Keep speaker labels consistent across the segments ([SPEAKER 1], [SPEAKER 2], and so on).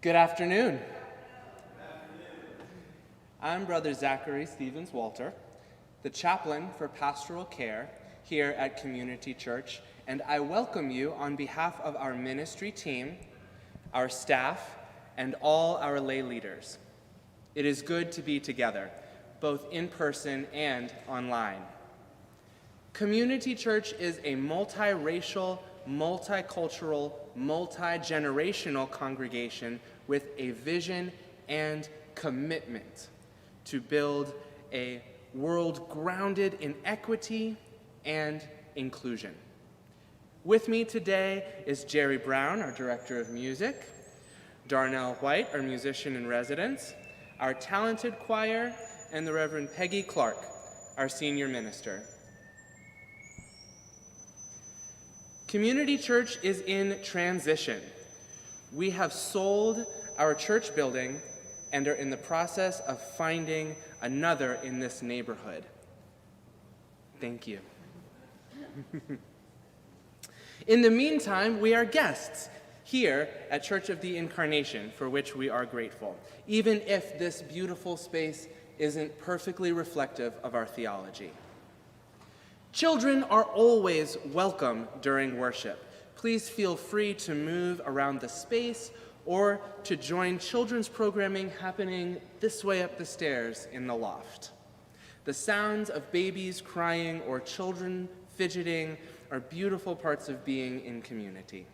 [SPEAKER 1] Good afternoon. I'm Brother Zachary Stevens Walter, the chaplain for pastoral care here at Community Church, and I welcome you on behalf of our ministry team, our staff, and all our lay leaders. It is good to be together, both in person and online. Community Church is a multiracial, multicultural, multi-generational congregation with a vision and commitment to build a world grounded in equity and inclusion. With me today is Jerry Brown, our director of music, Darnell White, our musician in residence, our talented choir, and the Reverend Peggy Clarke, our senior minister. Community Church is in transition. We have sold our church building and are in the process of finding another in this neighborhood. Thank you. In the meantime, we are guests here at Church of the Incarnation, for which we are grateful, even if this beautiful space isn't perfectly reflective of our theology. Children are always welcome during worship. Please feel free to move around the space or to join children's programming happening this way up the stairs in the loft. The sounds of babies crying or children fidgeting are beautiful parts of being in community.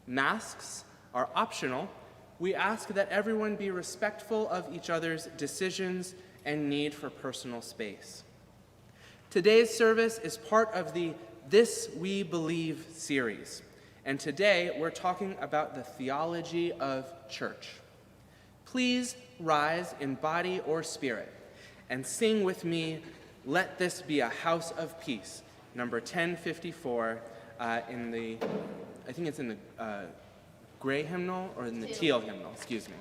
[SPEAKER 1] Masks are optional. We ask that everyone be respectful of each other's decisions and need for personal space. Today's service is part of the This We Believe series, and today we're talking about the theology of church. Please rise in body or spirit and sing with me, "Let This Be a House of Peace," number 1054 in the, I think it's in the gray hymnal or in the teal hymnal, excuse me.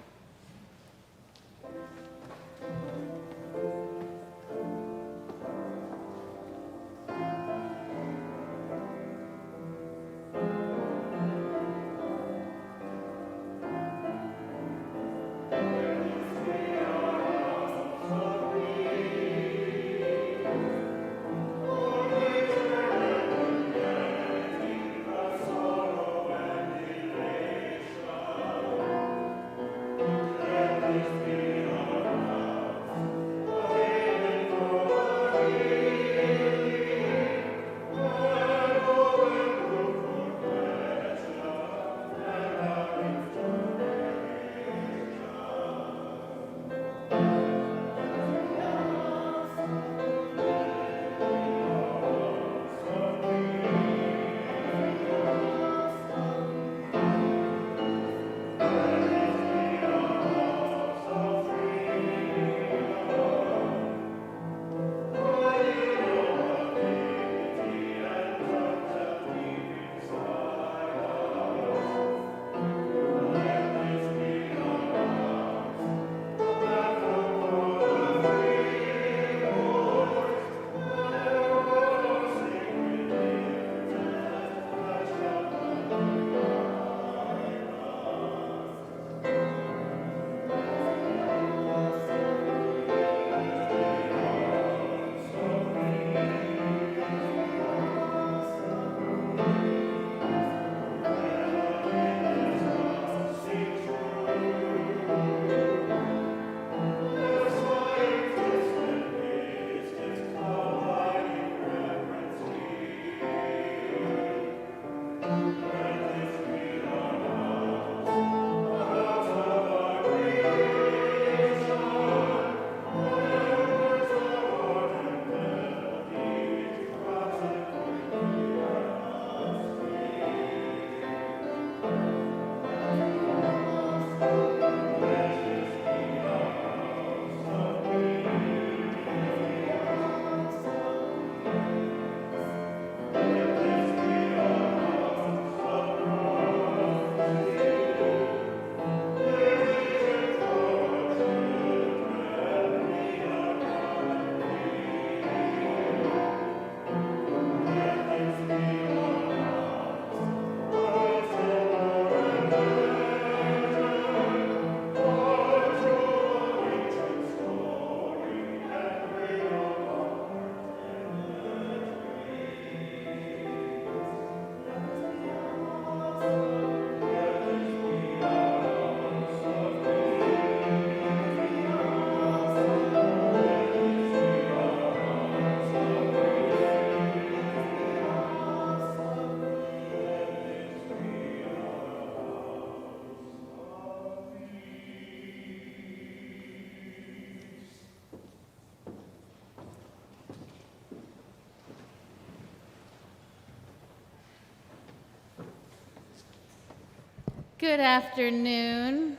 [SPEAKER 2] Good afternoon.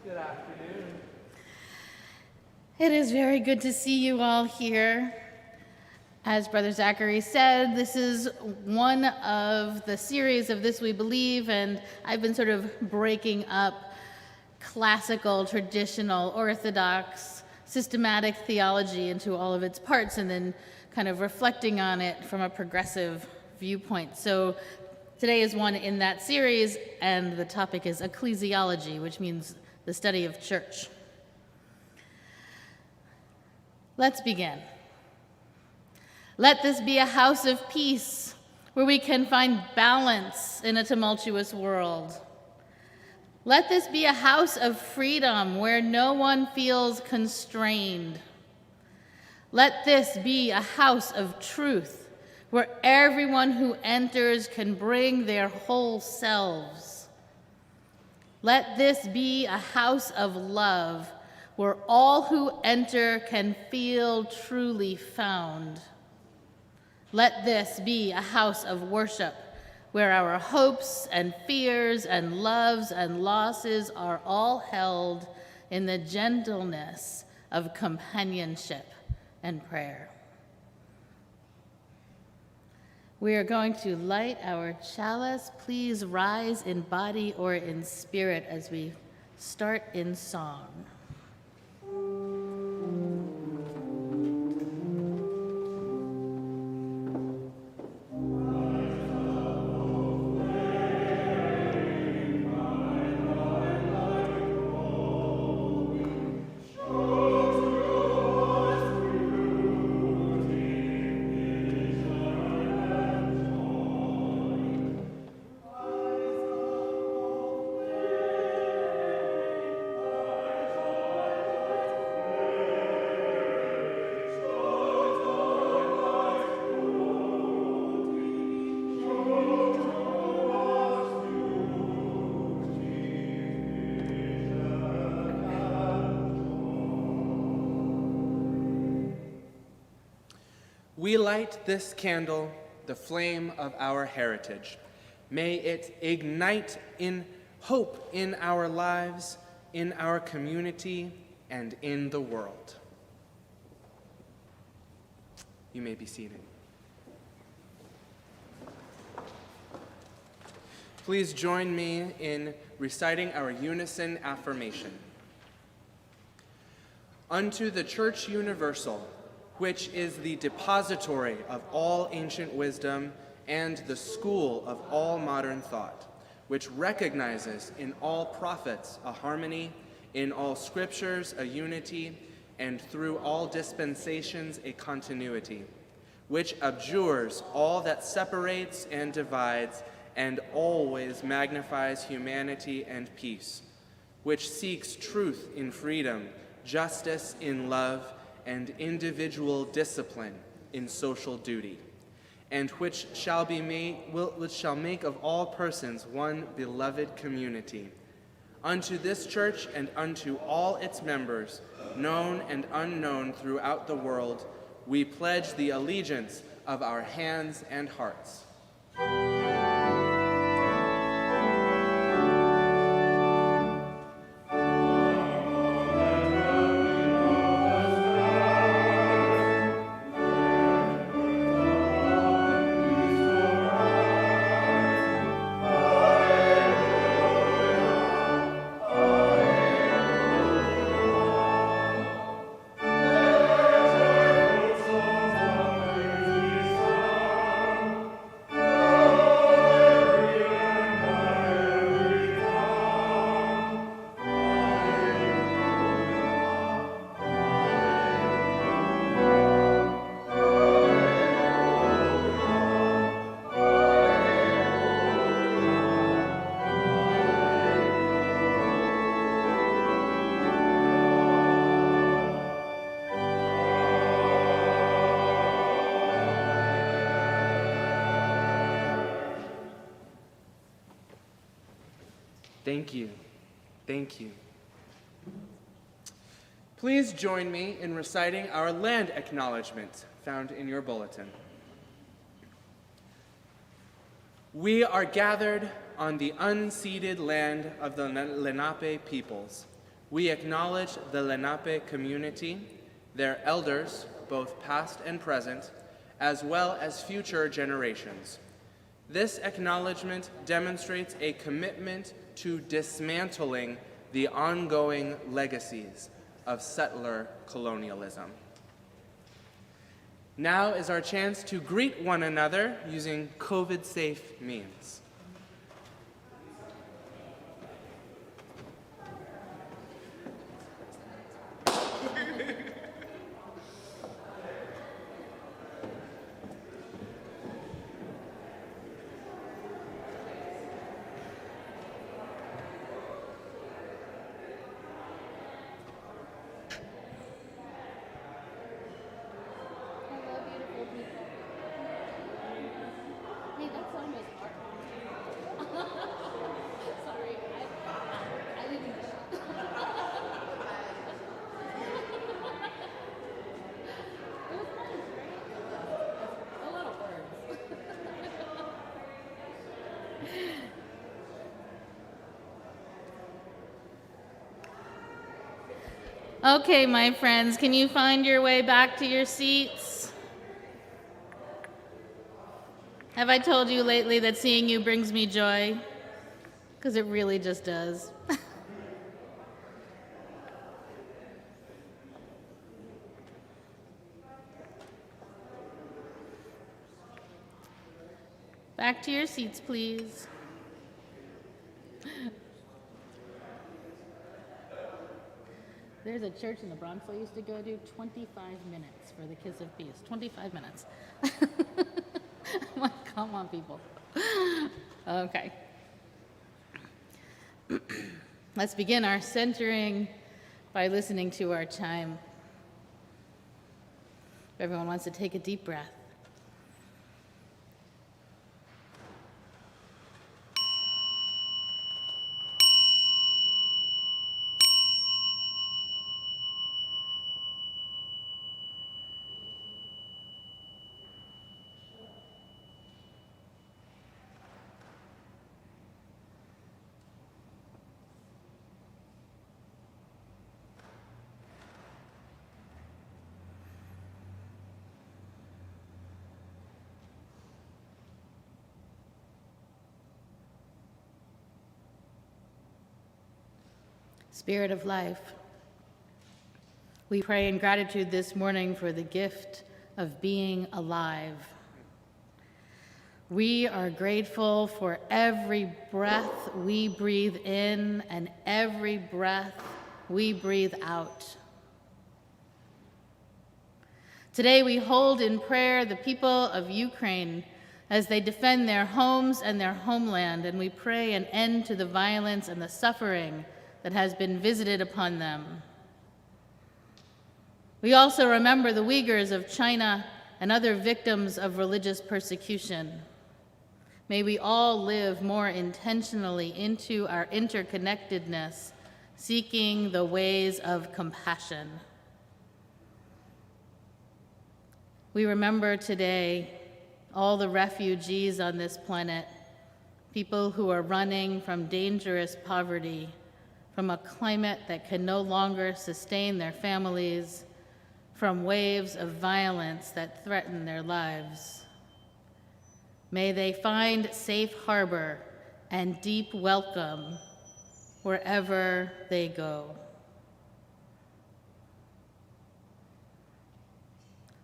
[SPEAKER 1] Good afternoon.
[SPEAKER 2] It is very good to see you all here. As Brother Zachary said, this is one of the series of This We Believe, and I've been sort of breaking up classical, traditional, orthodox, systematic theology into all of its parts and then kind of reflecting on it from a progressive viewpoint. So today is one in that series, and the topic is ecclesiology, which means the study of church. Let's begin. Let this be a house of peace where we can find balance in a tumultuous world. Let this be a house of freedom where no one feels constrained. Let this be a house of truth where everyone who enters can bring their whole selves. Let this be a house of love where all who enter can feel truly found. Let this be a house of worship where our hopes and fears and loves and losses are all held in the gentleness of companionship and prayer. We are going to light our chalice. Please rise in body or in spirit as we start in song.
[SPEAKER 1] We light this candle, the flame of our heritage. May it ignite in hope in our lives, in our community, and in the world. You may be seated. Please join me in reciting our unison affirmation. Unto the Church Universal, which is the depository of all ancient wisdom and the school of all modern thought, which recognizes in all prophets a harmony, in all scriptures a unity, and through all dispensations a continuity, which abjures all that separates and divides, and always magnifies humanity and peace, which seeks truth in freedom, justice in love, and individual discipline in social duty, and which shall make of all persons one beloved community. Unto this church and unto all its members, known and unknown throughout the world, we pledge the allegiance of our hands and hearts. Thank you. Thank you. Please join me in reciting our land acknowledgement found in your bulletin. We are gathered on the unceded land of the Lenape peoples. We acknowledge the Lenape community, their elders, both past and present, as well as future generations. This acknowledgement demonstrates a commitment to dismantling the ongoing legacies of settler colonialism. Now is our chance to greet one another using COVID-safe means.
[SPEAKER 2] Okay, my friends, can you find your way back to your seats? Have I told you lately that seeing you brings me joy? Because it really just does. Back to your seats, please. There's a church in the Bronx I used to go to, 25 minutes for the Kiss of Peace. 25 minutes. I'm like, come on, people. Okay. Let's begin our centering by listening to our chime. Everyone wants to take a deep breath. Spirit of life, we pray in gratitude this morning for the gift of being alive. We are grateful for every breath we breathe in and every breath we breathe out. Today we hold in prayer the people of Ukraine as they defend their homes and their homeland, and we pray an end to the violence and the suffering that has been visited upon them. We also remember the Uyghurs of China and other victims of religious persecution. May we all live more intentionally into our interconnectedness, seeking the ways of compassion. We remember today all the refugees on this planet, people who are running from dangerous poverty, from a climate that can no longer sustain their families, from waves of violence that threaten their lives. May they find safe harbor and deep welcome wherever they go.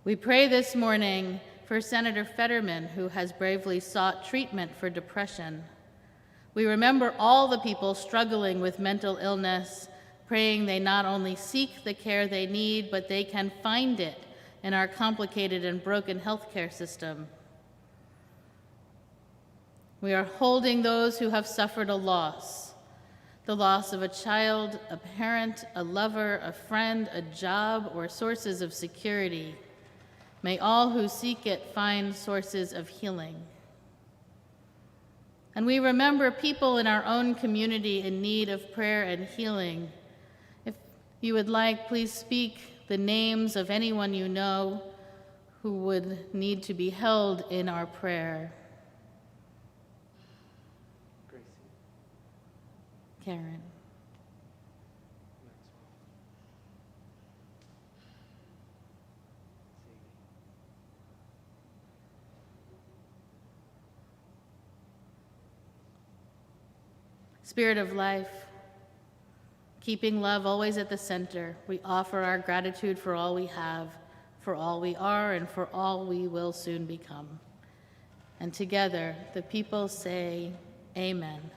[SPEAKER 2] We pray this morning for Senator Fetterman, who has bravely sought treatment for depression. We remember all the people struggling with mental illness, praying they not only seek the care they need, but they can find it in our complicated and broken healthcare system. We are holding those who have suffered a loss, the loss of a child, a parent, a lover, a friend, a job, or sources of security. May all who seek it find sources of healing. And we remember people in our own community in need of prayer and healing. If you would like, please speak the names of anyone you know who would need to be held in our prayer.
[SPEAKER 1] Grace
[SPEAKER 2] Karen. Spirit of life, keeping love always at the center, we offer our gratitude for all we have, for all we are, and for all we will soon become. And together, the people say, Amen.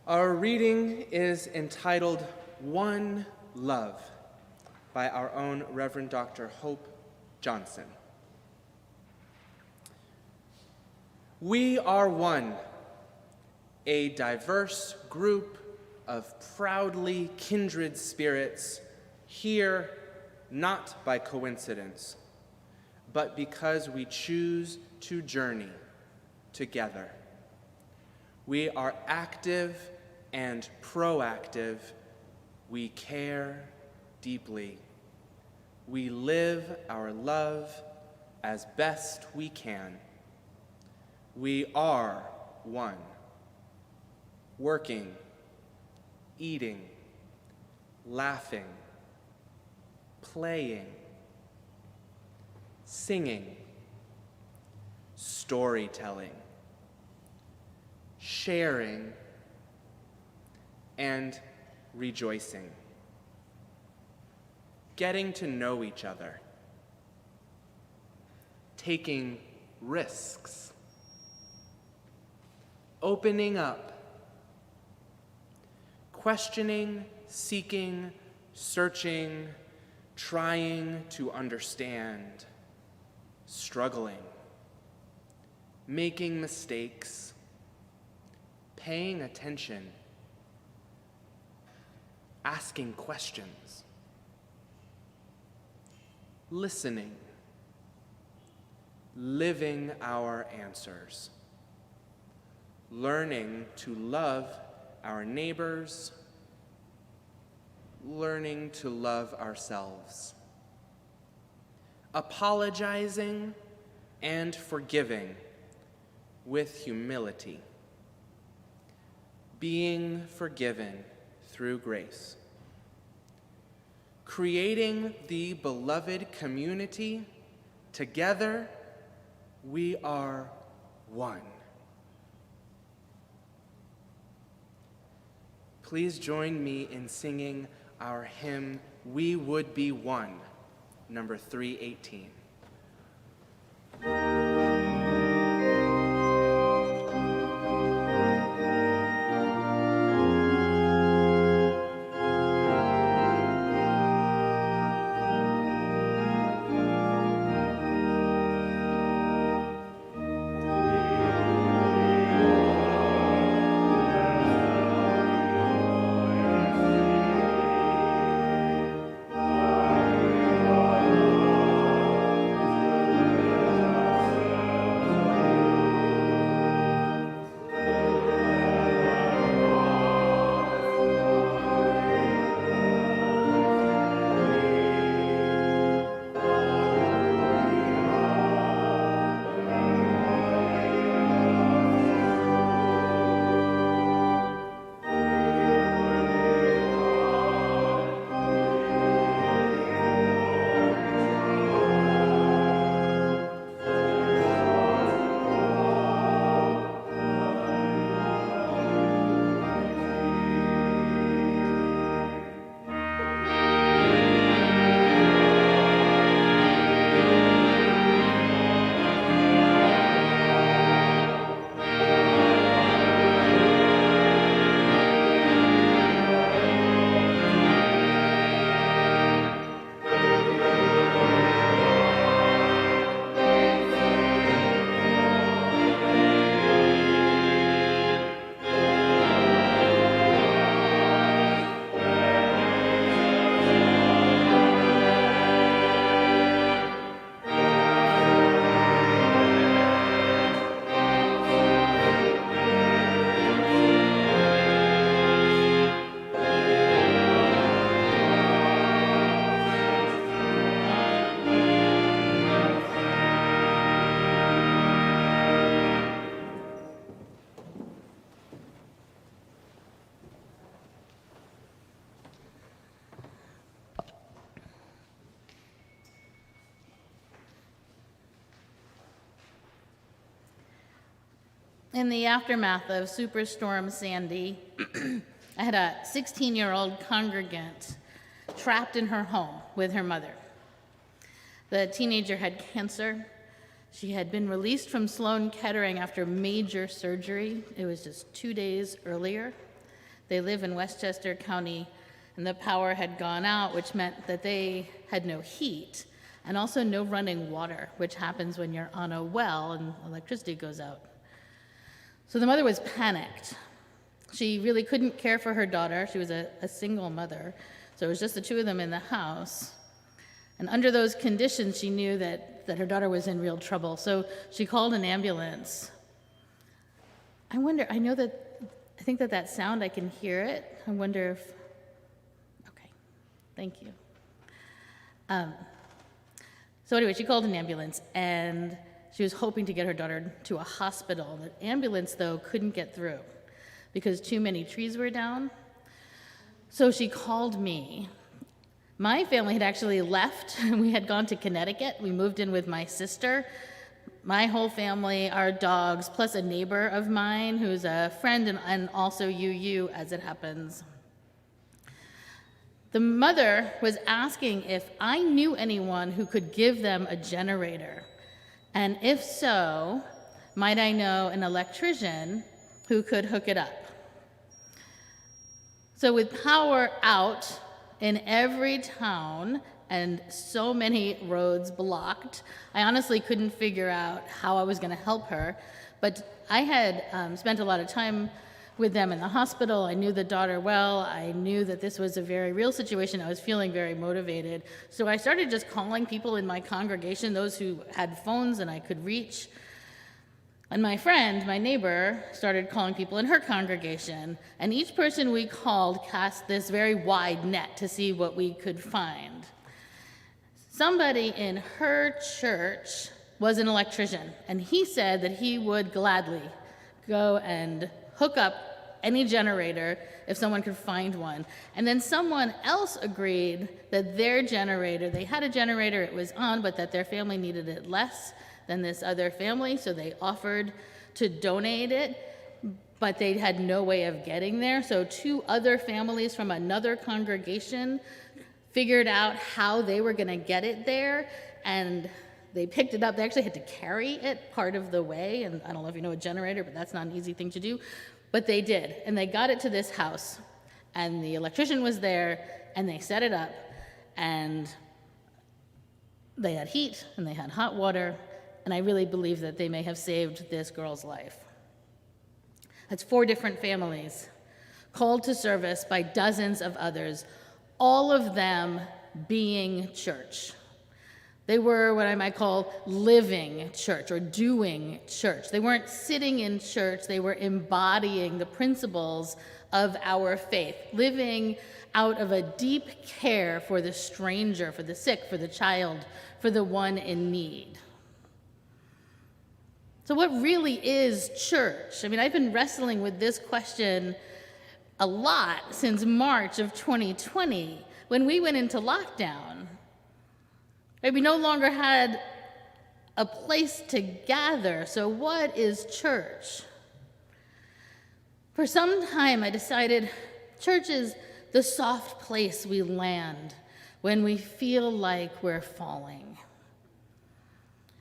[SPEAKER 1] Our reading is entitled One Love by our own Reverend Dr. Hope Johnson. We are one, a diverse group of proudly kindred spirits here not by coincidence, but because we choose to journey together. We are active and proactive. We care deeply. We live our love as best we can. We are one, working, eating, laughing, playing, singing, storytelling, sharing, and rejoicing. Getting to know each other, taking risks, opening up, questioning, seeking, searching, trying to understand, struggling, making mistakes, paying attention, asking questions, listening, living our answers, learning to love our neighbors, learning to love ourselves, apologizing and forgiving with humility, being forgiven through grace, creating the beloved community. Together, we are one. Please join me in singing our hymn, We Would Be One, number 318.
[SPEAKER 2] In the aftermath of Superstorm Sandy, I had a 16-year-old congregant trapped in her home with her mother. The teenager had cancer. She had been released from Sloan Kettering after major surgery. It was just 2 days earlier. They live in Westchester County, and the power had gone out, which meant that they had no heat and also no running water, which happens when you're on a well and electricity goes out. So the mother was panicked. She really couldn't care for her daughter. She was a single mother, so it was just the two of them in the house. And under those conditions, she knew that her daughter was in real trouble, so she called an ambulance. I think that sound, I can hear it. I wonder if, okay, thank you. So anyway, she called an ambulance, and she was hoping to get her daughter to a hospital. The ambulance, though, couldn't get through because too many trees were down. So she called me. My family had actually left. We had gone to Connecticut. We moved in with my sister, my whole family, our dogs, plus a neighbor of mine who's a friend and also UU, as it happens. The mother was asking if I knew anyone who could give them a generator. And if so, might I know an electrician who could hook it up? So with power out in every town and so many roads blocked, I honestly couldn't figure out how I was going to help her. But I had spent a lot of time with them in the hospital. I knew the daughter well. I knew that this was a very real situation. I was feeling very motivated. So I started just calling people in my congregation, those who had phones and I could reach. And my friend, my neighbor, started calling people in her congregation. And each person we called cast this very wide net to see what we could find. Somebody in her church was an electrician, and he said that he would gladly go and hook up any generator if someone could find one. And then someone else agreed that their generator, they had a generator, it was on, but that their family needed it less than this other family, so they offered to donate it, but they had no way of getting there. So 2 other families from another congregation figured out how they were going to get it there, and they picked it up. They actually had to carry it part of the way, and I don't know if you know a generator, but that's not an easy thing to do. But they did, and they got it to this house, and the electrician was there, and they set it up, and they had heat, and they had hot water, and I really believe that they may have saved this girl's life. That's 4 different families called to service by dozens of others, all of them being church. They were what I might call living church or doing church. They weren't sitting in church, they were embodying the principles of our faith, living out of a deep care for the stranger, for the sick, for the child, for the one in need. So what really is church? I mean, I've been wrestling with this question a lot since March of 2020, when we went into lockdown. We no longer had a place to gather, so what is church? For some time, I decided church is the soft place we land when we feel like we're falling.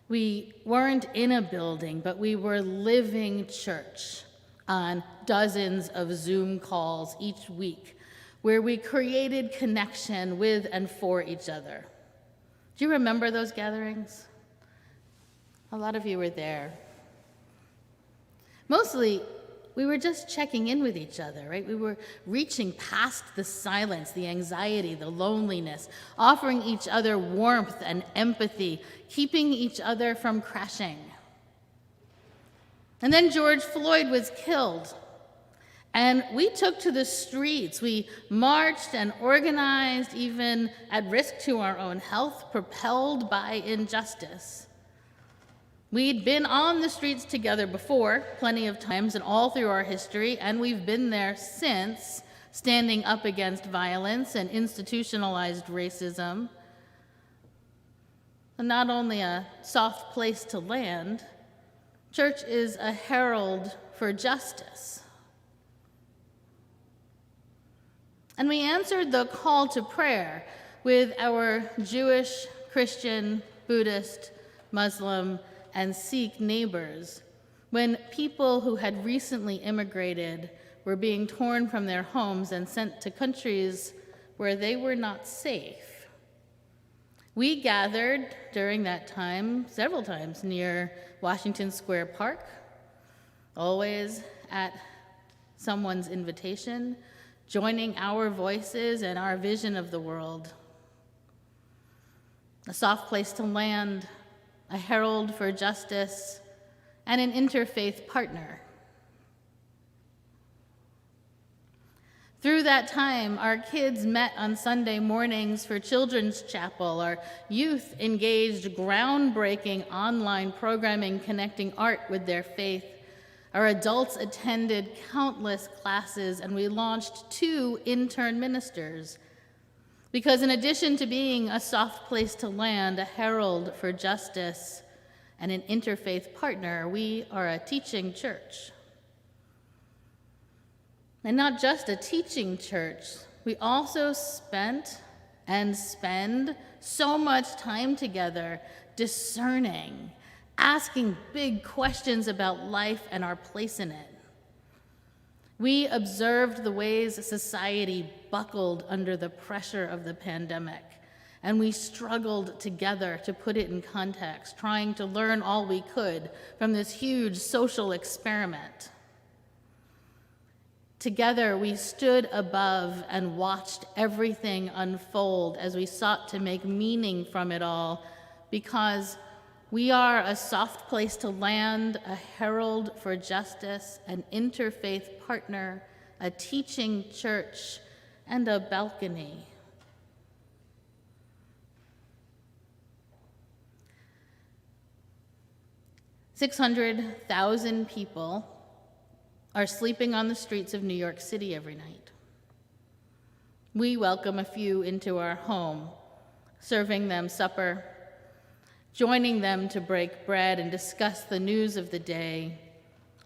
[SPEAKER 2] We weren't in a building, but we were living church on dozens of Zoom calls each week, where we created connection with and for each other. Do you remember those gatherings? A lot of you were there. Mostly, we were just checking in with each other, right? We were reaching past the silence, the anxiety, the loneliness, offering each other warmth and empathy, keeping each other from crashing. And then George Floyd was killed. And we took to the streets. We marched and organized, even at risk to our own health, propelled by injustice. We'd been on the streets together before, plenty of times, and all through our history, and we've been there since, standing up against violence and institutionalized racism. And not only a soft place to land, church is a herald for justice. And we answered the call to prayer with our Jewish, Christian, Buddhist, Muslim, and Sikh neighbors when people who had recently immigrated were being torn from their homes and sent to countries where they were not safe. We gathered during that time several times near Washington Square Park, always at someone's invitation, joining our voices and our vision of the world. A soft place to land, a herald for justice, and an interfaith partner. Through that time, our kids met on Sunday mornings for Children's Chapel. Our youth engaged groundbreaking online programming connecting art with their faith. Our adults attended countless classes, and we launched 2 intern ministers. Because in addition to being a soft place to land, a herald for justice, and an interfaith partner, we are a teaching church. And not just a teaching church, we also spent and spend so much time together discerning, asking big questions about life and our place in it. We observed the ways society buckled under the pressure of the pandemic, and we struggled together to put it in context, trying to learn all we could from this huge social experiment. Together, we stood above and watched everything unfold as we sought to make meaning from it all, because we are a soft place to land, a herald for justice, an interfaith partner, a teaching church, and a balcony. $600,000 people are sleeping on the streets of New York City every night. We welcome a few into our home, serving them supper, joining them to break bread and discuss the news of the day,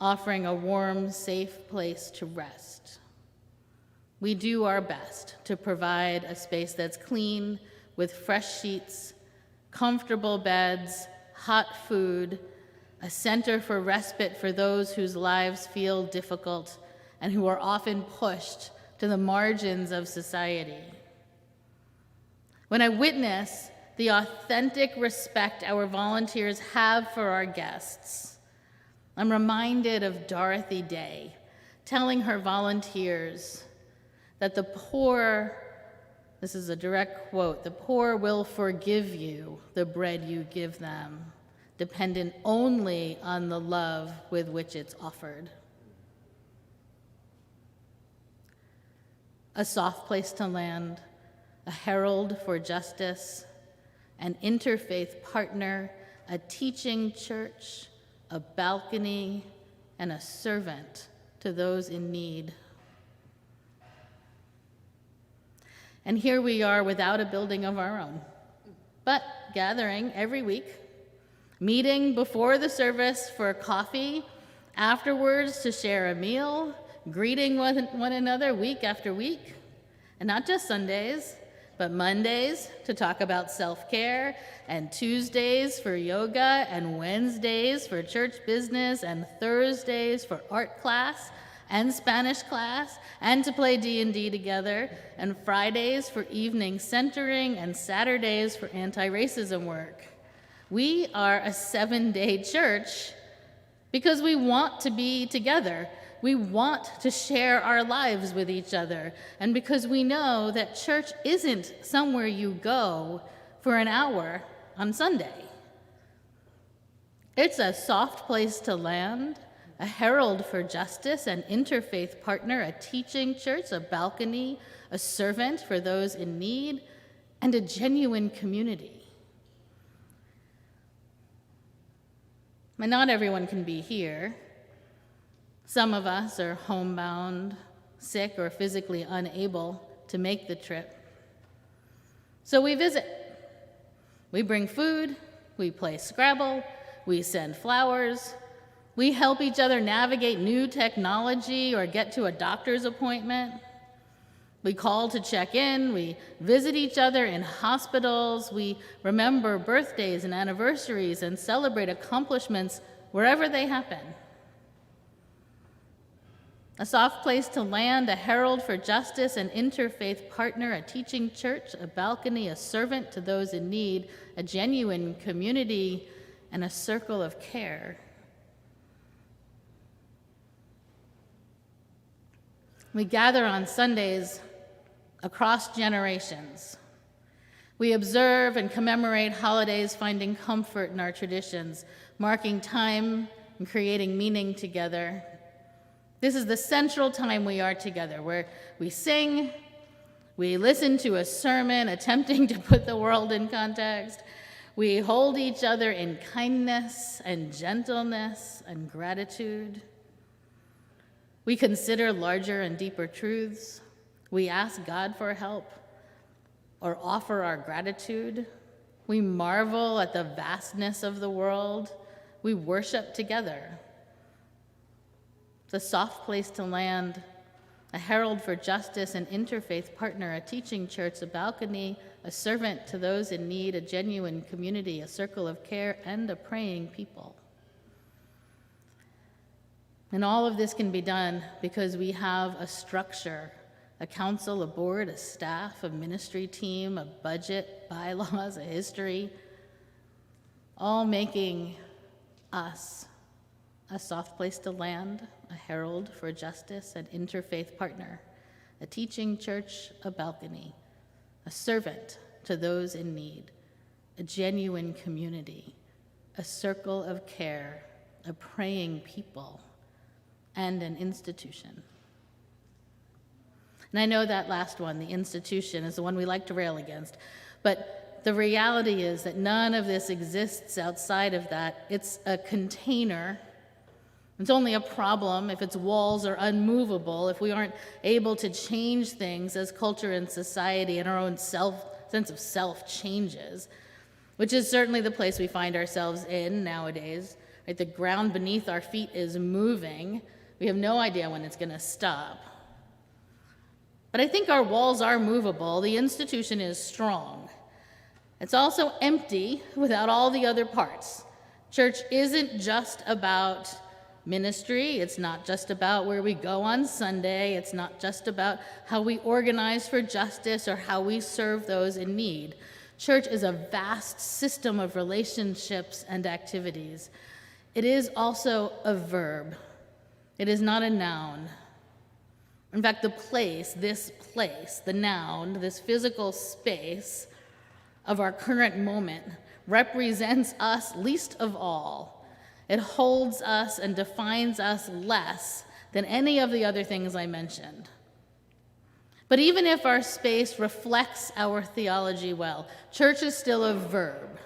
[SPEAKER 2] offering a warm, safe place to rest. We do our best to provide a space that's clean, with fresh sheets, comfortable beds, hot food, a center for respite for those whose lives feel difficult and who are often pushed to the margins of society. When I witness the authentic respect our volunteers have for our guests, I'm reminded of Dorothy Day telling her volunteers that the poor, this is a direct quote, the poor will forgive you the bread you give them, dependent only on the love with which it's offered. A soft place to land, a herald for justice, an interfaith partner, a teaching church, a balcony, and a servant to those in need. And here we are without a building of our own, but gathering every week, meeting before the service for coffee, afterwards to share a meal, greeting one another week after week, and not just Sundays, but Mondays to talk about self-care, and Tuesdays for yoga, and Wednesdays for church business, and Thursdays for art class and Spanish class, and to play D&D together, and Fridays for evening centering, and Saturdays for anti-racism work. We are a 7-day church because we want to be together. We want to share our lives with each other, and because we know that church isn't somewhere you go for an hour on Sunday. It's a soft place to land, a herald for justice, an interfaith partner, a teaching church, a balcony, a servant for those in need, and a genuine community. And not everyone can be here. Some of us are homebound, sick, or physically unable to make the trip. So we visit. We bring food, we play Scrabble, we send flowers, we help each other navigate new technology or get to a doctor's appointment. We call to check in, we visit each other in hospitals, we remember birthdays and anniversaries and celebrate accomplishments wherever they happen. A soft place to land, a herald for justice, an interfaith partner, a teaching church, a balcony, a servant to those in need, a genuine community, and a circle of care. We gather on Sundays across generations. We observe and commemorate holidays, finding comfort in our traditions, marking time and creating meaning together. This is the central time we are together, where we sing, we listen to a sermon attempting to put the world in context, we hold each other in kindness and gentleness and gratitude. We consider larger and deeper truths. We ask God for help or offer our gratitude. We marvel at the vastness of the world. We worship together. It's a soft place to land, a herald for justice, an interfaith partner, a teaching church, a balcony, a servant to those in need, a genuine community, a circle of care, and a praying people. And all of this can be done because we have a structure, a council, a board, a staff, a ministry team, a budget, bylaws, a history, all making us a soft place to land, a herald for justice and interfaith partner, a teaching church, a balcony, a servant to those in need, a genuine community, a circle of care, a praying people, and an institution. And I know that last one, the institution, is the one we like to rail against, but the reality is that none of this exists outside of that. It's a container. It's only a problem if its walls are unmovable, if we aren't able to change things as culture and society and our own sense of self changes, which is certainly the place we find ourselves in nowadays. Right? The ground beneath our feet is moving. We have no idea when it's going to stop. But I think our walls are movable. The institution is strong. It's also empty without all the other parts. Church isn't just about ministry. It's not just about where we go on Sunday. It's not just about how we organize for justice or how we serve those in need. Church is a vast system of relationships and activities. It is also a verb. It is not a noun. In fact, this place, the noun, this physical space of our current moment represents us least of all. It holds us and defines us less than any of the other things I mentioned. But even if our space reflects our theology well, church is still a verb,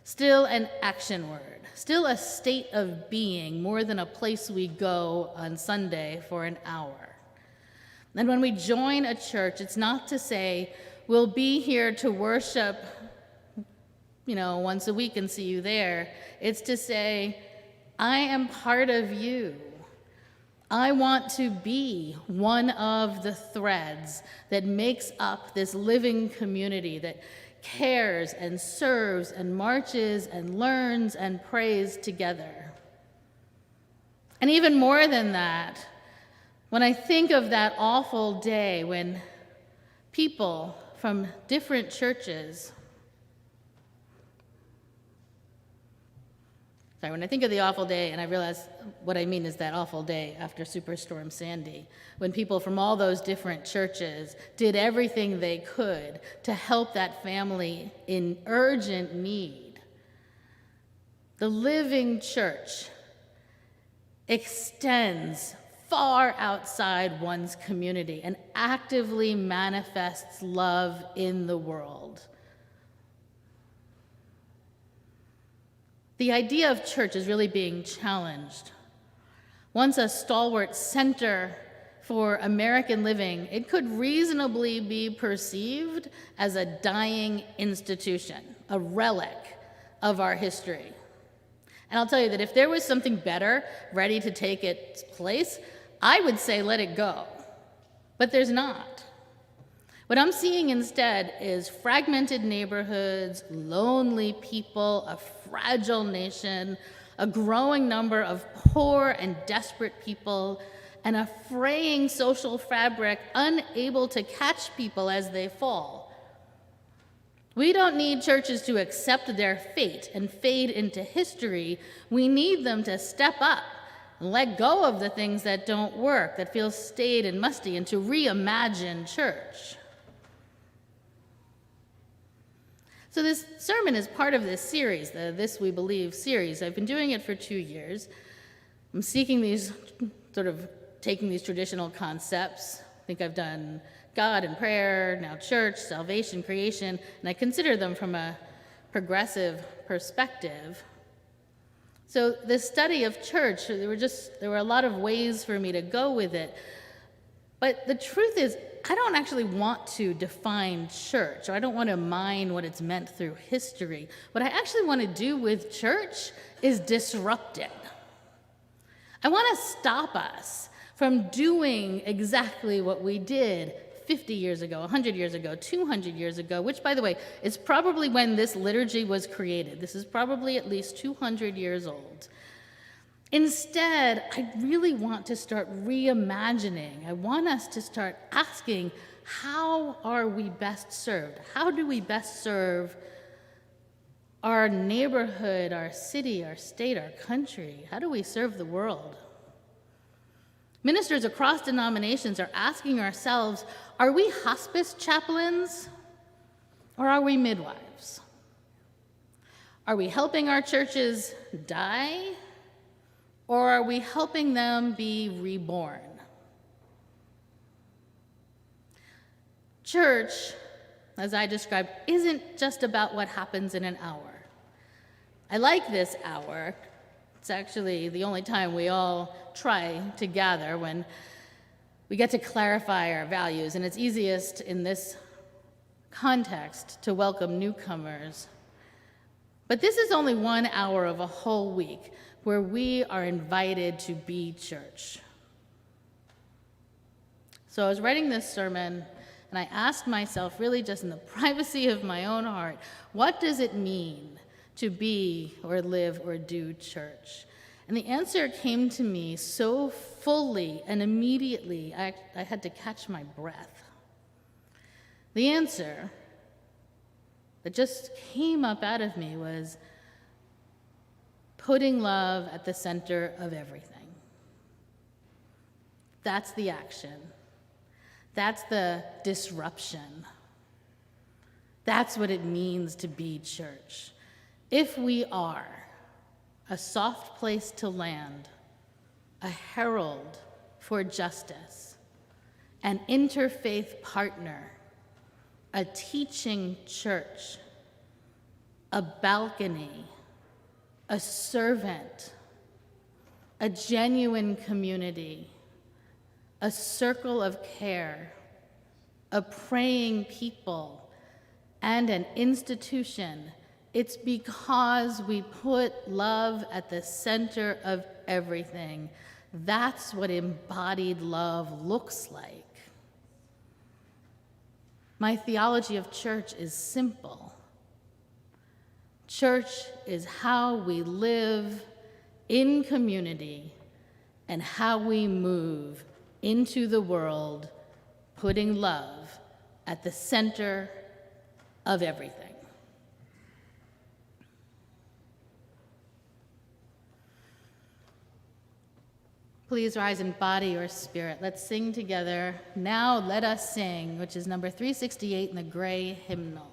[SPEAKER 2] still an action word, still a state of being more than a place we go on Sunday for an hour. And when we join a church, it's not to say, we'll be here to worship, once a week and see you there. It's to say, I am part of you. I want to be one of the threads that makes up this living community that cares and serves and marches and learns and prays together. And even more than that, when I think of that awful day when people from different churches, when I think of the awful day, and I realize what I mean is that awful day after Superstorm Sandy, when people from all those different churches did everything they could to help that family in urgent need. The living church extends far outside one's community and actively manifests love in the world. The idea of church is really being challenged. Once a stalwart center for American living, it could reasonably be perceived as a dying institution, a relic of our history. And I'll tell you that if there was something better ready to take its place, I would say let it go. But there's not. What I'm seeing instead is fragmented neighborhoods, lonely people, a fragile nation, a growing number of poor and desperate people, and a fraying social fabric unable to catch people as they fall. We don't need churches to accept their fate and fade into history. We need them to step up and let go of the things that don't work, that feel staid and musty, and to reimagine church. So this sermon is part of this series, the This We Believe series. I've been doing it for 2 years. I'm taking these traditional concepts. I think I've done God and prayer, now church, salvation, creation, and I consider them from a progressive perspective. So the study of church, there were a lot of ways for me to go with it. But the truth is, I don't actually want to define church, or I don't want to mine what it's meant through history. What I actually want to do with church is disrupt it. I want to stop us from doing exactly what we did 50 years ago, 100 years ago, 200 years ago, which, by the way, is probably when this liturgy was created. This is probably at least 200 years old. Instead, I really want to start reimagining. I want us to start asking, how are we best served? How do we best serve our neighborhood, our city, our state, our country? How do we serve the world? Ministers across denominations are asking ourselves, are we hospice chaplains or are we midwives? Are we helping our churches die or are we helping them be reborn? Church, as I described, isn't just about what happens in an hour. I like this hour. It's actually the only time we all try to gather when we get to clarify our values, and it's easiest in this context to welcome newcomers. But this is only 1 hour of a whole week where we are invited to be church. So I was writing this sermon, and I asked myself, really just in the privacy of my own heart, what does it mean to be or live or do church? And the answer came to me so fully and immediately, I had to catch my breath. The answer that just came up out of me was putting love at the center of everything. That's the action. That's the disruption. That's what it means to be church. If we are a soft place to land, a herald for justice, an interfaith partner, a teaching church, a balcony, a servant, a genuine community, a circle of care, a praying people, and an institution, it's because we put love at the center of everything. That's what embodied love looks like. My theology of church is simple. Church is how we live in community and how we move into the world, putting love at the center of everything. Please rise in body or spirit. Let's sing together. Now Let Us Sing, which is number 368 in the gray hymnal.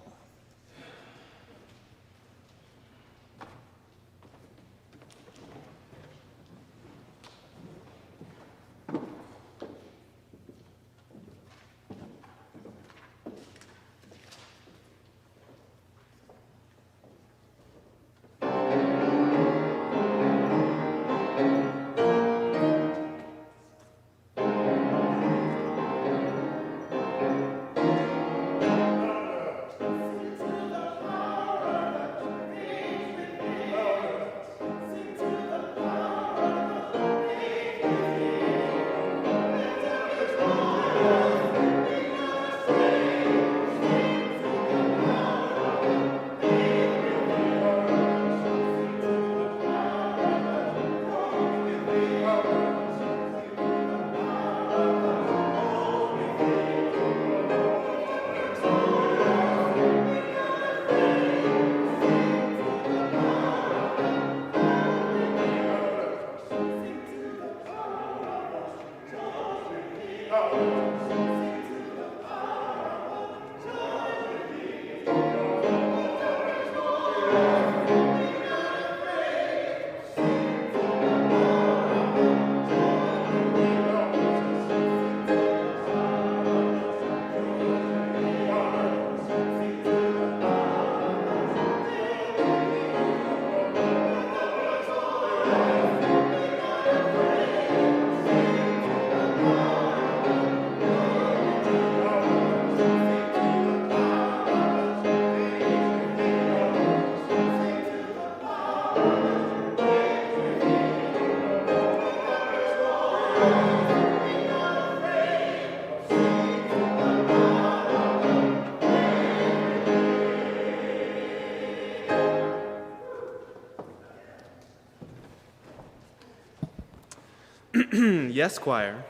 [SPEAKER 1] Yes, choir.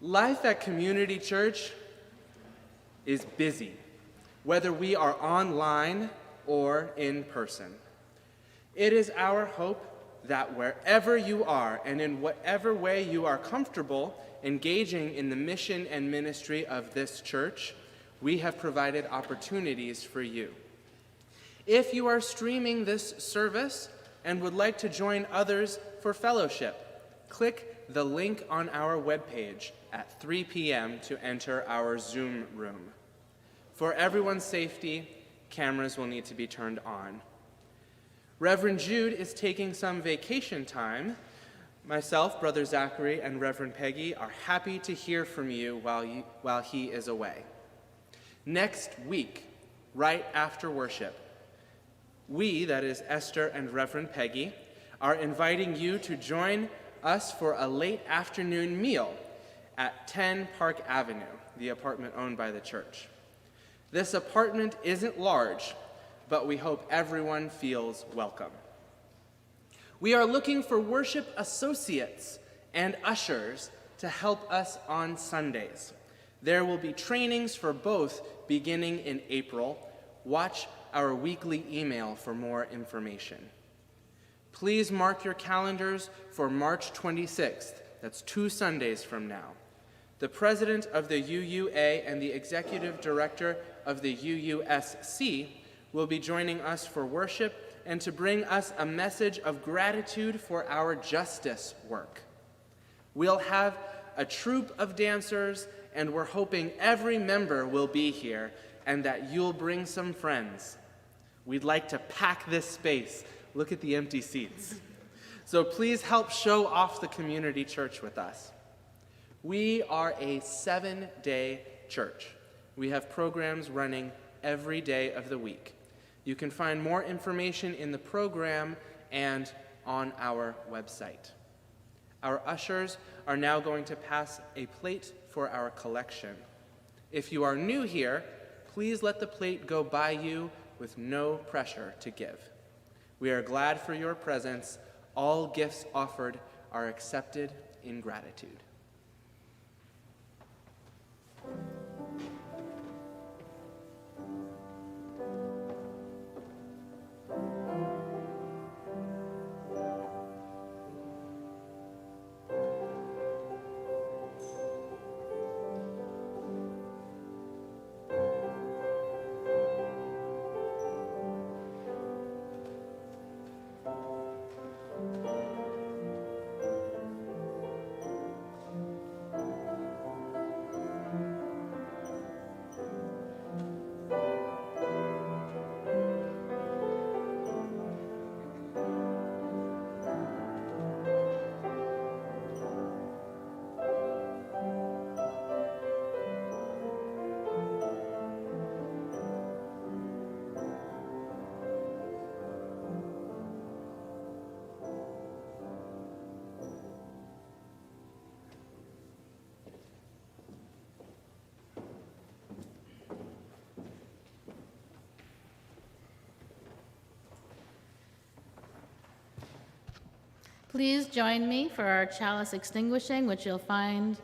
[SPEAKER 1] Life at Community Church is busy, whether we are online or in person. It is our hope that wherever you are and in whatever way you are comfortable engaging in the mission and ministry of this church, we have provided opportunities for you. If you are streaming this service and would like to join others for fellowship, click the link on our webpage at 3 p.m. to enter our Zoom room. For everyone's safety, cameras will need to be turned on. Reverend Jude is taking some vacation time. Myself, Brother Zachary, and Reverend Peggy are happy to hear from you while he is away. Next week, right after worship, we, that is Esther and Reverend Peggy, are inviting you to join us for a late afternoon meal at 10 Park Avenue, the apartment owned by the church. This apartment isn't large, but we hope everyone feels welcome. We are looking for worship associates and ushers to help us on Sundays. There will be trainings for both beginning in April. Watch our weekly email for more information. Please mark your calendars for March 26th. That's 2 Sundays from now. The president of the UUA and the executive director of the UUSC will be joining us for worship and to bring us a message of gratitude for our justice work. We'll have a troupe of dancers, and we're hoping every member will be here and that you'll bring some friends. We'd like to pack this space. Look at the empty seats. So please help show off the community church with us. We are a 7-day church. We have programs running every day of the week. You can find more information in the program and on our website. Our ushers are now going to pass a plate for our collection. If you are new here, please let the plate go by you with no pressure to give. We are glad for your presence. All gifts offered are accepted in gratitude.
[SPEAKER 2] Please join me for our chalice extinguishing, which you'll find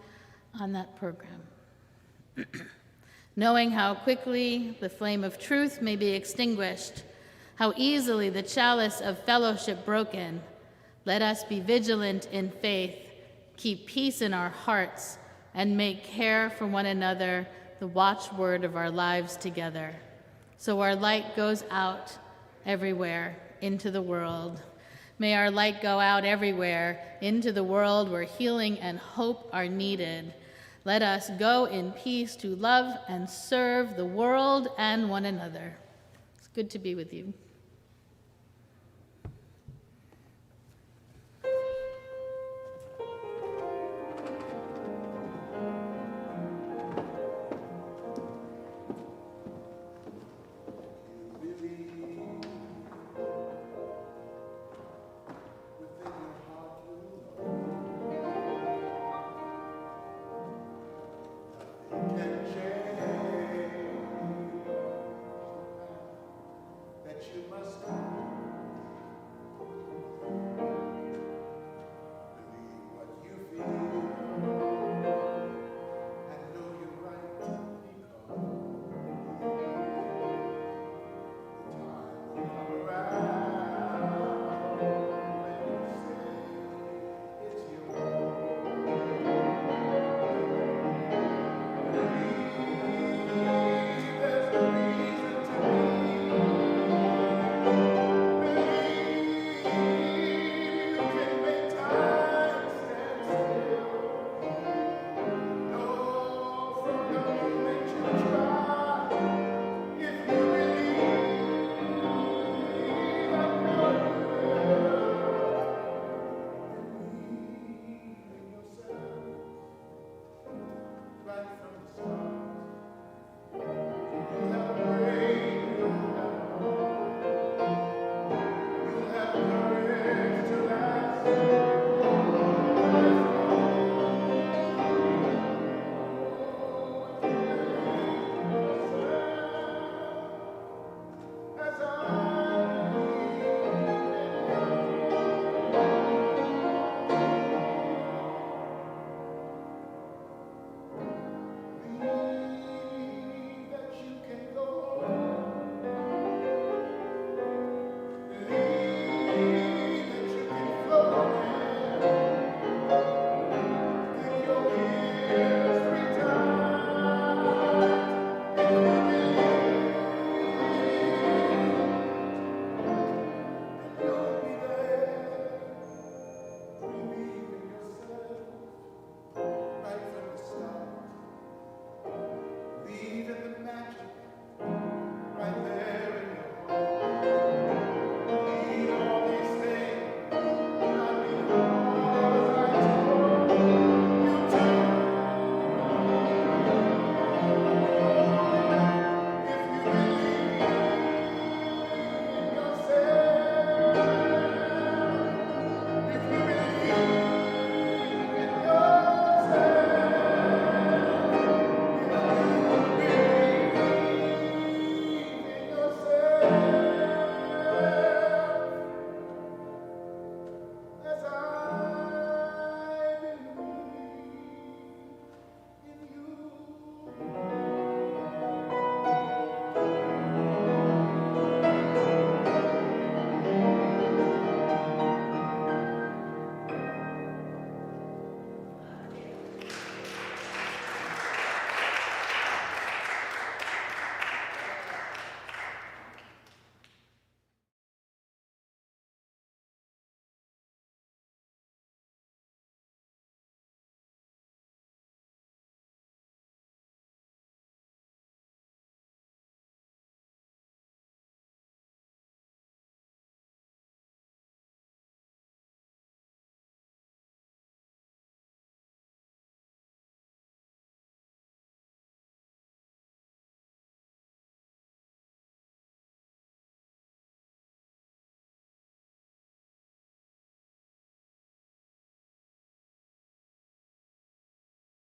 [SPEAKER 2] on that program. Knowing how quickly the flame of truth may be extinguished, how easily the chalice of fellowship broken, let us be vigilant in faith, keep peace in our hearts, and make care for one another the watchword of our lives together. So our light goes out everywhere into the world. May our light go out everywhere into the world where healing and hope are needed. Let us go in peace to love and serve the world and one another. It's good to be with you.